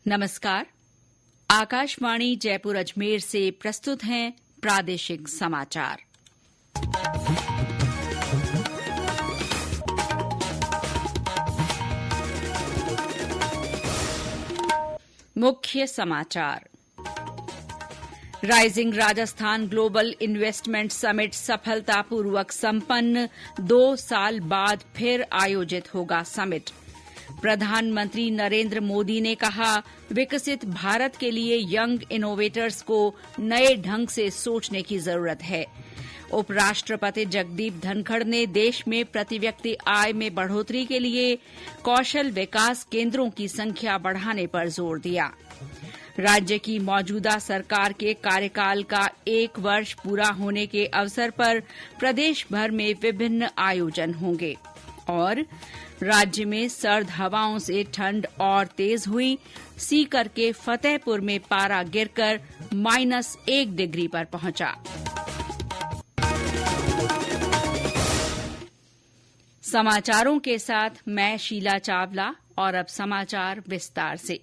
नमस्कार। आकाशवाणी जयपुर अजमेर से प्रस्तुत हैं प्रादेशिक समाचार। मुख्य समाचार। Rising Rajasthan global investment summit सफलतापूर्वक संपन्न, 2 साल बाद फिर आयोजित होगा समिट। प्रधानमंत्री नरेंद्र मोदी ने कहा, विकसित भारत के लिए यंग इनोवेटर्स को नए ढंग से सोचने की जरूरत है। उपराष्ट्रपति जगदीप धनखड़ ने देश में प्रति व्यक्ति आय में बढ़ोतरी के लिए कौशल विकास केंद्रों की संख्या बढ़ाने पर जोर दिया। राज्य की मौजूदा सरकार के कार्यकाल का 1 वर्ष पूरा होने के अवसर पर प्रदेश भर में विभिन्न आयोजन होंगे। और राज्य में सर्द हवाओं से ठंड और तेज हुई। सीकर के फतेहपुर में पारा गिरकर -1 डिग्री पर पहुंचा। समाचारों के साथ मैं शीला चावला। और अब समाचार विस्तार से।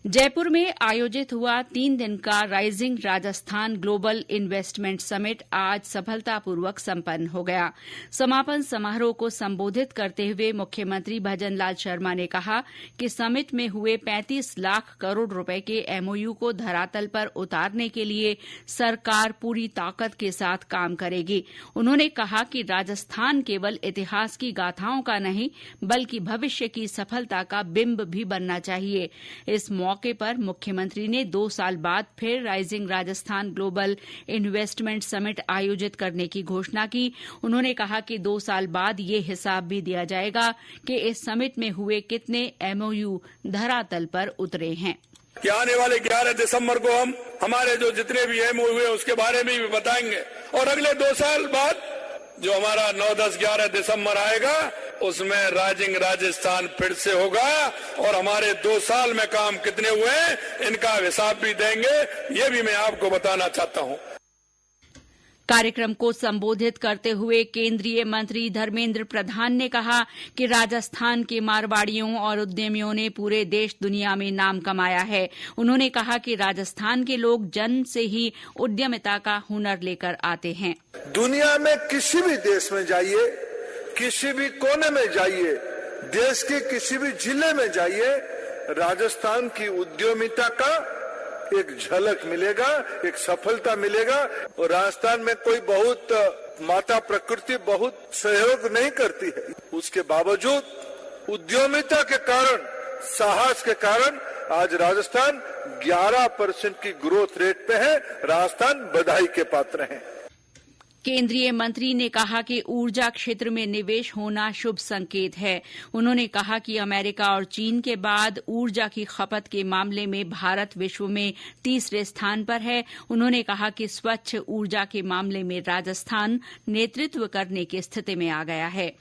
जयपुर में आयोजित हुआ 3 दिन का rising Rajasthan global investment summit आज सफलतापूर्वक संपन्न हो गया। समापन समारोह को संबोधित करते हुए मुख्यमंत्री भजन लाल शर्मा ने कहा कि समिट में हुए 35 लाख करोड़ रुपए के एमओयू को धरातल पर उतारने के लिए सरकार पूरी ताकत के साथ काम करेगी। उन्होंने कहा कि राजस्थान केवल इतिहास की गाथाओं का नहीं, बल्कि भविष्य की सफलता का बिंब भी बनना चाहिए। इस मौके पर मुख्यमंत्री ने 2 साल बाद फिर rising Rajasthan global investment summit आयोजित करने की घोषणा की। उन्होंने कहा कि 2 साल बाद ये हिसाब भी दिया जाएगा कि इस समिट में हुए कितने एमओयू धरातल पर उतरे हैं। कि आने वाले 11 दिसंबर को हम हमारे जो जितने भी एमओयू हुए उसके बारे में भी बताएंगे। और अगले 2 साल बाद जो हमारा 9, 10, 11 दिसंबर आएगा उसमें राइजिंग राजस्थान फिर से होगा और हमारे 2 साल में काम कितने हुए इनका हिसाब भी देंगे। ये भी मैं आपको बताना चाहता हूं। कार्यक्रम को संबोधित करते हुए केंद्रीय मंत्री धर्मेंद्र प्रधान ने कहा कि राजस्थान के मारवाड़ियों और उद्यमियों ने पूरे देश दुनिया में नाम कमाया है। उन्होंने कहा कि राजस्थान के लोग जन्म से ही उद्यमिता का हुनर लेकर आते हैं। दुनिया में किसी भी देश में जाइए, किसी भी कोने में जाइए, देश के किसी भी जिले में जाइए, राजस्थान की उद्यमिता का एक झलक मिलेगा, एक सफलता मिलेगा। और राजस्थान में कोई बहुत माता प्रकृति बहुत सहयोग नहीं करती है, उसके बावजूद उद्यमिता के कारण, साहस के कारण आज राजस्थान 11% की ग्रोथ रेट पे है। राजस्थान बधाई के पात्र है। केंद्रीय मंत्री ने कहा कि ऊर्जा क्षेत्र में निवेश होना शुभ संकेत है। उन्होंने कहा कि अमेरिका और चीन के बाद ऊर्जा की खपत के मामले में भारत विश्व में 3रे स्थान पर है। उन्होंने कहा कि स्वच्छ ऊर्जा के मामले में राजस्थान नेतृत्व करने की स्थिति में आ गया है।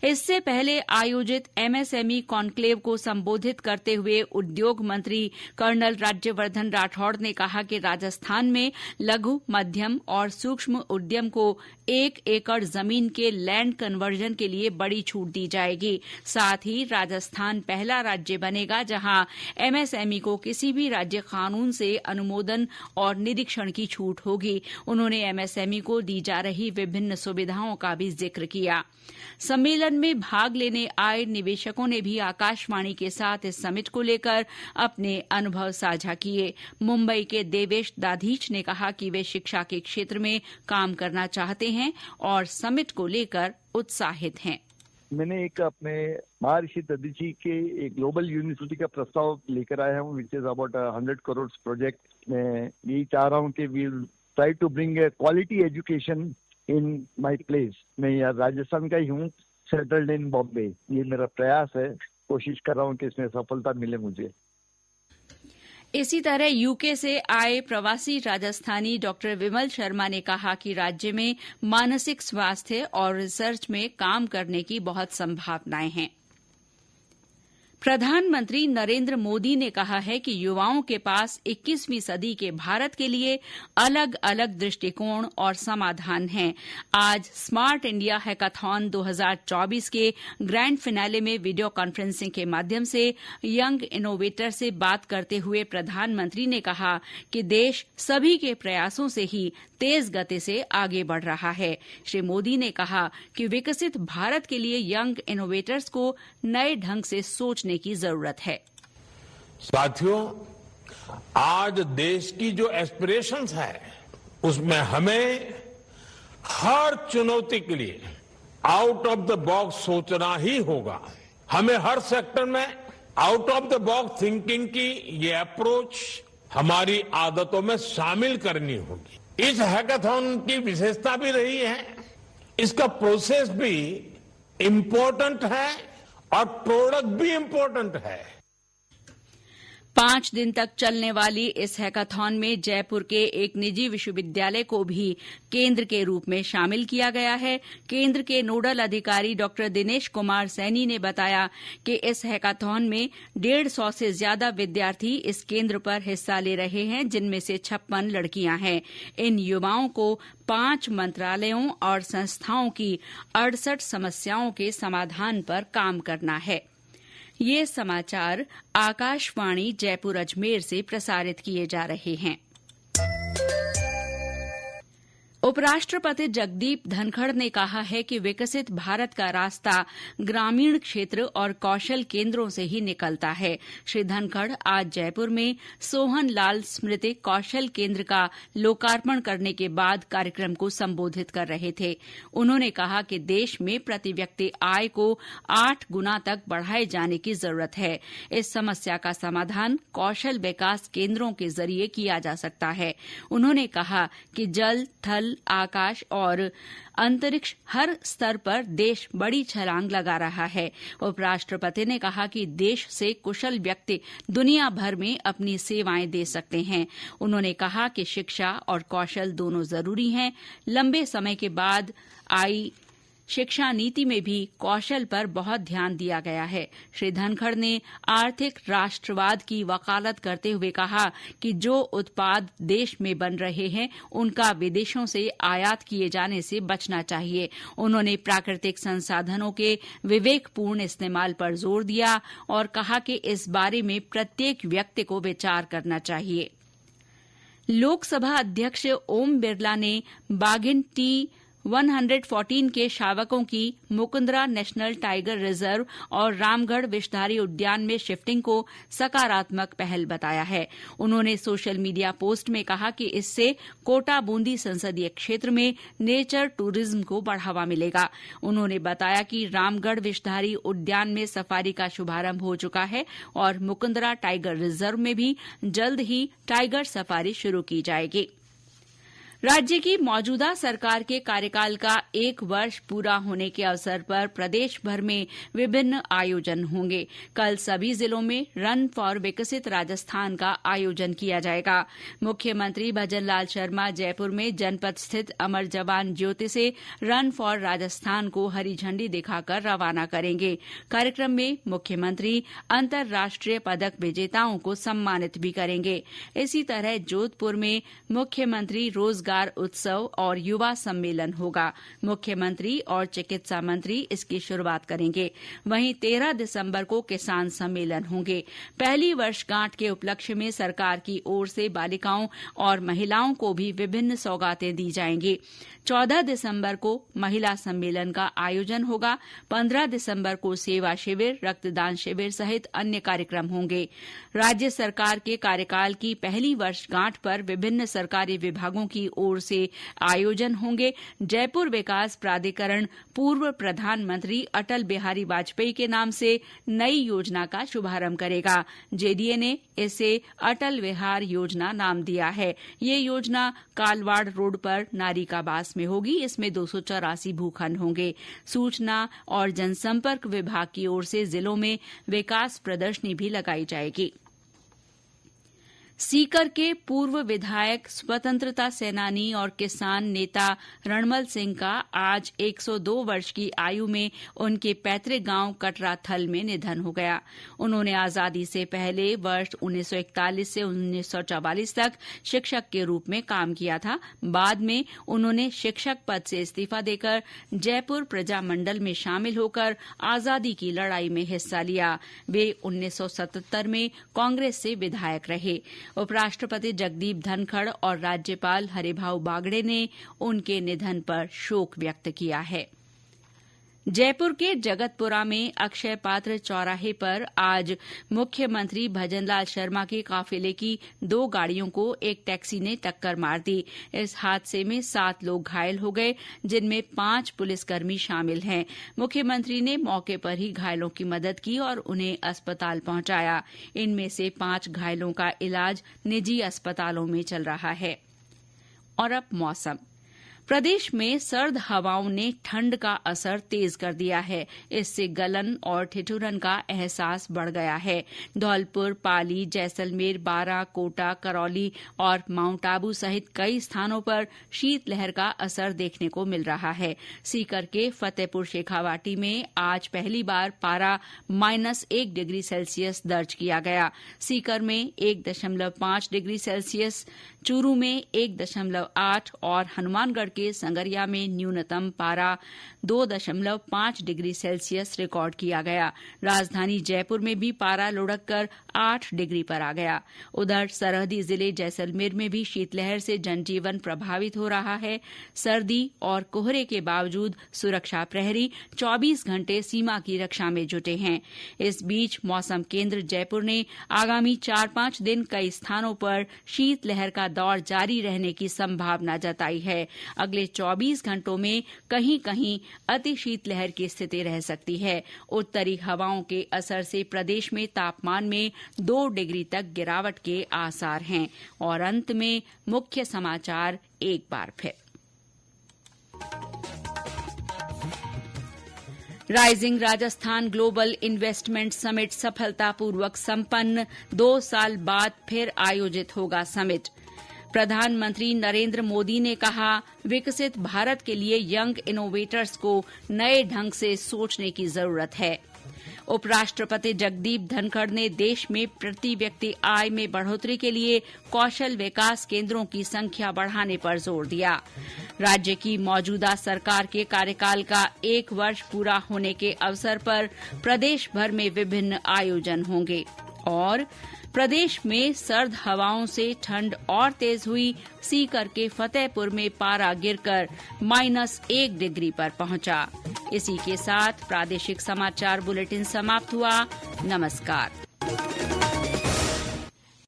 इससे पहले आयोजित एमएसएमई कॉन्क्लेव को संबोधित करते हुए उद्योग मंत्री कर्नल राज्यवर्धन राठौड़ ने कहा कि राजस्थान में लघु, मध्यम और सूक्ष्म उद्यम को 1 एकड़ जमीन के लैंड कन्वर्जन के लिए बड़ी छूट दी जाएगी। साथ ही राजस्थान पहला राज्य बनेगा जहां एमएसएमई को किसी भी राज्य कानून से अनुमोदन और निरीक्षण की छूट होगी। उन्होंने एमएसएमई को दी जा रही विभिन्न सुविधाओं का भी जिक्र किया। सम्मेलन में भाग लेने आए निवेशकों ने भी आकाशवाणी के साथ इस समिट को लेकर अपने अनुभव साझा किए। मुंबई के देवेश दाधीच ने कहा कि वे शिक्षा के क्षेत्र में काम करना चाहते हैं और समिट को लेकर उत्साहित हैं। मैंने एक अपने महर्षि दधीची के एक ग्लोबल यूनिवर्सिटी का प्रस्ताव लेकर आया हूँ, which is about 100 crore project. मैं यही चाह रहा हूँ कि we try to bring a quality education in my place. मैं यहाँ राजस्थान का ही हूँ, सेटल्ड इन बॉम्बे। ये मेरा प्रयास है, कोशिश कर रहा हूँ कि इसमें सफलता मिले मुझे। इसी तरह यूके से आए प्रवासी राजस्थानी डॉक्टर विमल शर्मा ने कहा कि राज्य में मानसिक स्वास्थ्य और रिसर्च में काम करने की बहुत संभावनाएं हैं। प्रधानमंत्री नरेंद्र मोदी ने कहा है कि युवाओं के पास 21वीं सदी के भारत के लिए अलग अलग दृष्टिकोण और समाधान हैं। आज स्मार्ट इंडिया हैकाथॉन 2024 के ग्रैंड फिनाले में वीडियो कॉन्फ्रेंसिंग के माध्यम से यंग इनोवेटर से बात करते हुए प्रधानमंत्री ने कहा कि देश सभी के प्रयासों से ही तेज गति से आगे बढ़ रहा है। श्री मोदी ने कहा कि विकसित भारत के लिए यंग इनोवेटर्स को नए ढंग से सोचने की जरूरत है। साथियों, आज देश की जो एस्पिरेशंस है उसमें हमें हर चुनौती के लिए आउट ऑफ द बॉक्स सोचना ही होगा। हमें हर सेक्टर में out of the box thinking की ये अप्रोच हमारी आदतों में शामिल करनी होगी। इस हैकाथॉन की विशेषता भी रही है, इसका प्रोसेस भी इम्पोर्टेंट है और प्रोडक्ट भी इम्पोर्टेंट है। 5 दिन तक चलने वाली इस हैकाथॉन में जयपुर के एक निजी विश्वविद्यालय को भी केंद्र के रूप में शामिल किया गया है। केंद्र के नोडल अधिकारी डॉ दिनेश कुमार सैनी ने बताया कि इस हैकाथॉन में 150 से ज्यादा विद्यार्थी इस केंद्र पर हिस्सा ले रहे हैं, जिनमें से 56 लड़कियां हैं। इन युवाओं को 5 मंत्रालयों और संस्थाओं की 68 समस्याओं के समाधान पर काम करना है। ये समाचार आकाशवाणी जयपुर अजमेर से प्रसारित किए जा रहे हैं। उपराष्ट्रपति जगदीप धनखड़ ने कहा है कि विकसित भारत का रास्ता ग्रामीण क्षेत्र और कौशल केंद्रों से ही निकलता है। श्री धनखड़ आज जयपुर में सोहन लाल स्मृति कौशल केंद्र का लोकार्पण करने के बाद कार्यक्रम को संबोधित कर रहे थे। उन्होंने कहा कि देश में प्रति व्यक्ति आय को 8 गुना तक बढ़ाए जाने की जरूरत है। इस समस्या का समाधान कौशल विकास केंद्रों के जरिए किया जा सकता है। उन्होंने कहा कि जल, थल, आकाश और अंतरिक्ष हर स्तर पर देश बड़ी छलांग लगा रहा है। उपराष्ट्रपति ने कहा कि देश से कुशल व्यक्ति दुनिया भर में अपनी सेवाएं दे सकते हैं। उन्होंने कहा कि शिक्षा और कौशल दोनों जरूरी हैं। लंबे समय के बाद आई शिक्षा नीति में भी कौशल पर बहुत ध्यान दिया गया है। श्री धनखड़ ने आर्थिक राष्ट्रवाद की वकालत करते हुए कहा कि जो उत्पाद देश में बन रहे हैं उनका विदेशों से आयात किए जाने से बचना चाहिए। उन्होंने प्राकृतिक संसाधनों के विवेकपूर्ण इस्तेमाल पर जोर दिया और कहा कि इस बारे में प्रत्येक व्यक्ति को विचार करना चाहिए। लोकसभा अध्यक्ष ओम बिरला ने बाघिन T114 के शावकों की मुकुंदरा नेशनल टाइगर रिजर्व और रामगढ़ विषधारी उद्यान में शिफ्टिंग को सकारात्मक पहल बताया है। उन्होंने सोशल मीडिया पोस्ट में कहा कि इससे कोटा बूंदी संसदीय क्षेत्र में नेचर टूरिज्म को बढ़ावा मिलेगा। उन्होंने बताया कि रामगढ़ विषधारी उद्यान में सफारी का शुभारंभ हो चुका है और मुकुंदरा टाइगर रिजर्व में भी जल्द ही टाइगर सफारी शुरू की जाएगी। राज्य की मौजूदा सरकार के कार्यकाल का 1 वर्ष पूरा होने के अवसर पर प्रदेश भर में विभिन्न आयोजन होंगे। कल सभी जिलों में रन फॉर विकसित राजस्थान का आयोजन किया जाएगा। मुख्यमंत्री भजनलाल शर्मा जयपुर में जनपद स्थित अमर जवान ज्योति से रन फॉर राजस्थान को हरी झंडी दिखाकर रवाना करेंगे। कार्यक्रम में मुख्यमंत्री अंतर्राष्ट्रीय पदक विजेताओं को सम्मानित भी करेंगे। इसी तरह जोधपुर में मुख्यमंत्री रोजगार उत्सव और युवा सम्मेलन होगा। मुख्यमंत्री और चिकित्सा मंत्री इसकी शुरुआत करेंगे। वहीं 13 दिसंबर को किसान सम्मेलन होंगे। पहली वर्षगांठ के उपलक्ष्य में सरकार की ओर से बालिकाओं और महिलाओं को भी विभिन्न सौगातें दी जाएंगी। 14 दिसंबर को महिला सम्मेलन का आयोजन होगा। 15 दिसंबर को सेवा शिविर, रक्तदान शिविर सहित अन्य कार्यक्रम होंगे। राज्य सरकार के कार्यकाल की पहली वर्षगांठ पर विभिन्न सरकारी विभागों की ओर से आयोजन होंगे। जयपुर विकास प्राधिकरण पूर्व प्रधानमंत्री अटल बिहारी वाजपेयी के नाम से नई योजना का शुभारंभ करेगा। जेडीए ने इसे अटल विहार योजना नाम दिया है। ये योजना कालवाड़ रोड पर नारी का बास में होगी। इसमें 284 भूखंड होंगे। सूचना और जनसंपर्क विभाग की ओर से जिलों में विकास प्रदर्शनी भी लगाई जाएगी। सीकर के पूर्व विधायक, स्वतंत्रता सेनानी और किसान नेता रणमल सिंह का आज 102 वर्ष की आयु में उनके पैतृक गांव कटराथल में निधन हो गया। उन्होंने आजादी से पहले वर्ष 1941 से 1944 तक शिक्षक के रूप में काम किया था। बाद में उन्होंने शिक्षक पद से इस्तीफा देकर जयपुर प्रजामंडल में शामिल होकर आजादी की लड़ाई में हिस्सा लिया। वे 1977 में कांग्रेस से विधायक रहे। उपराष्ट्रपति जगदीप धनखड़ और राज्यपाल हरिभाऊ बागड़े ने उनके निधन पर शोक व्यक्त किया है। जयपुर के जगतपुरा में अक्षय पात्र चौराहे पर आज मुख्यमंत्री भजनलाल शर्मा के काफिले की 2 गाड़ियों को एक टैक्सी ने टक्कर मार दी। इस हादसे में 7 लोग घायल हो गए, जिनमें 5 पुलिसकर्मी शामिल हैं। मुख्यमंत्री ने मौके पर ही घायलों की मदद की और उन्हें अस्पताल पहुंचाया। इनमें से 5 घायलों का इलाज निजी अस्पतालों में चल रहा है। और अब मौसम। प्रदेश में सर्द हवाओं ने ठंड का असर तेज कर दिया है। इससे गलन और ठिठुरन का एहसास बढ़ गया है। धौलपुर, पाली, जैसलमेर, बारां, कोटा, करौली और माउंट आबू सहित कई स्थानों पर शीतलहर का असर देखने को मिल रहा है। सीकर के फतेहपुर शेखावाटी में आज पहली बार पारा -1 डिग्री सेल्सियस दर्ज किया गया। सीकर में 1.5 डिग्री सेल्सियस, चूरू में 1.8 और हनुमानगढ़ के संगरिया में न्यूनतम पारा 2.5 डिग्री सेल्सियस रिकॉर्ड किया गया। राजधानी जयपुर में भी पारा लुढ़ककर 8 डिग्री पर आ गया। उधर सरहदी जिले जैसलमेर में भी शीतलहर से जनजीवन प्रभावित हो रहा है। सर्दी और कोहरे के बावजूद सुरक्षा प्रहरी 24 घंटे सीमा की रक्षा में जुटे हैं। इस बीच मौसम केंद्र जयपुर ने आगामी 4-5 दिन कई स्थानों पर शीतलहर का दौर जारी रहने की संभावना जताई है। अगले 24 घंटों में कहीं कहीं अति शीतलहर की स्थिति रह सकती है। उत्तरी हवाओं के असर से प्रदेश में तापमान में 2 डिग्री तक गिरावट के आसार हैं। और अंत में मुख्य समाचार एक बार फिर। Rising Rajasthan global investment summit सफलतापूर्वक संपन्न। 2 साल बाद फिर आयोजित होगा समिट। प्रधानमंत्री नरेंद्र मोदी ने कहा, विकसित भारत के लिए यंग इनोवेटर्स को नए ढंग से सोचने की जरूरत है। उपराष्ट्रपति जगदीप धनखड़ ने देश में प्रति व्यक्ति आय में बढ़ोतरी के लिए कौशल विकास केंद्रों की संख्या बढ़ाने पर जोर दिया। राज्य की मौजूदा सरकार के कार्यकाल का 1 वर्ष पूरा होने के अवसर पर प्रदेश भर में विभिन्न आयोजन होंगे। और प्रदेश में सर्द हवाओं से ठंड और तेज हुई। सीकर के फतेहपुर में पारा गिरकर -1 डिग्री पर पहुंचा। इसी के साथ प्रादेशिक समाचार बुलेटिन समाप्त हुआ। नमस्कार।